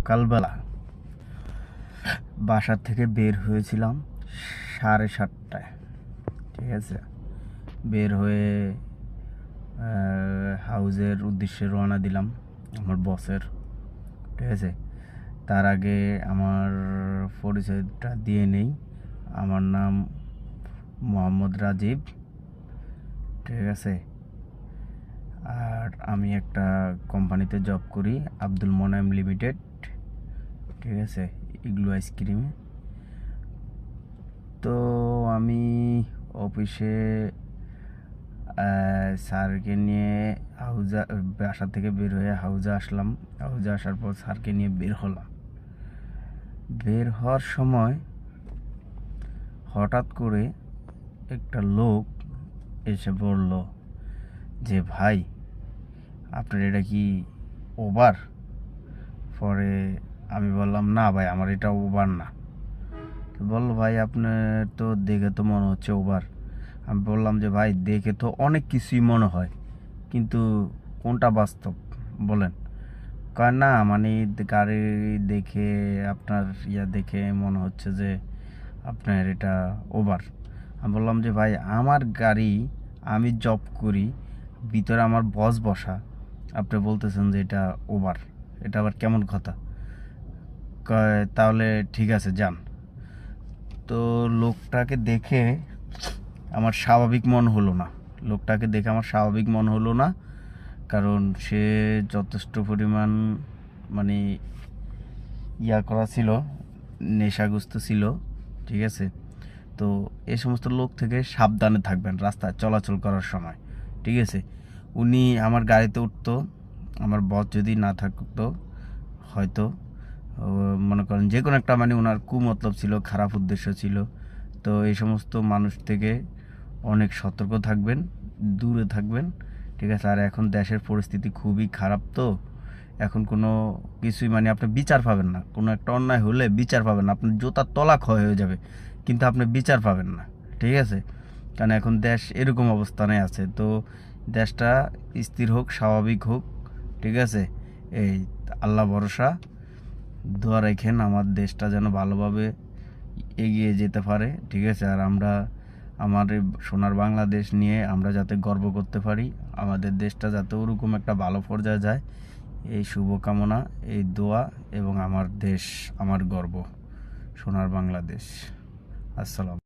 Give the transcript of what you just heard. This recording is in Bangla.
সকালবেলা বাসার থেকে বের হয়েছিলাম 7:30টায়। ঠিক আছে, বের হয়ে হাউজের উদ্দেশ্যে রওনা দিলাম আমার বসের। ঠিক আছে, তার আগে আমার পরিচয়টা দিয়ে নেই। আমার নাম মোহাম্মদ রাজীব। ঠিক আছে, আর আমি একটা কোম্পানিতে জব করি, আব্দুল মোনায়েম লিমিটেড। ঠিক আছে, ইগলু আইসক্রিমে। তো আমি অফিসে স্যারকে নিয়ে বাসা থেকে বের হয়ে হাউজে আসলাম। হাউজে আসার পর স্যারকে নিয়ে বের হলাম। বের হওয়ার সময় হঠাৎ করে একটা লোক এসে বলল যে, ভাই আপনার এটা কি ওবার? পরে আমি বললাম, না ভাই, আমার এটা ওবার না। বললো, ভাই আপনার তো দেখে তো মনে হচ্ছে ওবার। আমি বললাম যে, ভাই দেখে তো অনেক কিছুই মনে হয়, কিন্তু কোনটা বাস্তব বলেন? কয় না, মানে গাড়ি দেখে আপনার দেখে মনে হচ্ছে যে আপনার এটা ওবার। আমি বললাম যে, ভাই আমার গাড়ি, আমি জব করি, ভিতরে আমার বস বসা, আপনি বলতেছেন যে এটা ওবার? এটা আবার কেমন কথা? কয় তাহলে ঠিক আছে, যান। তো লোকটাকে দেখে আমার স্বাভাবিক মন হলো না। কারণ সে যথেষ্ট পরিমাণ মানে করা ছিল, নেশাগ্রস্ত ছিল। ঠিক আছে, তো এই সমস্ত লোক থেকে সাবধানে থাকবেন রাস্তায় চলাচল করার সময়। ঠিক আছে, উনি আমার গাড়িতে উঠতো, আমার বস যদি না থাকতো হয়তো মনে করেন যে কোনো একটা ওনার কুমতলব ছিল, খারাপ উদ্দেশ্য ছিল। তো এই সমস্ত মানুষ থেকে অনেক সতর্ক থাকবেন, দূরে থাকবেন। ঠিক আছে, আর এখন দেশের পরিস্থিতি খুবই খারাপ। তো এখন কোনো কিছুই আপনি বিচার পাবেন না। কোনো একটা অন্যায় হলে বিচার পাবেন না, আপনার জুতার তলা ক্ষয় হয়ে যাবে, কিন্তু আপনি বিচার পাবেন না। ঠিক আছে, কারণ এখন দেশ এরকম অবস্থানে আছে। তো দেশটা স্থির হোক, স্বাভাবিক হোক। ঠিক আছে, এই আল্লাহ ভরসা, দোয়া রাখেন আমার দেশটা যেন ভালোভাবে এগিয়ে যেতে পারে। ঠিক আছে, আর আমরা আমার এই সোনার বাংলাদেশ নিয়ে আমরা যাতে গর্ব করতে পারি, আমাদের দেশটা যাতে ওরকম একটা ভালো পর্যায়ে যায়, এই শুভকামনা, এই দোয়া, এবং আমার দেশ আমার গর্ব, সোনার বাংলাদেশ। আসসালাম।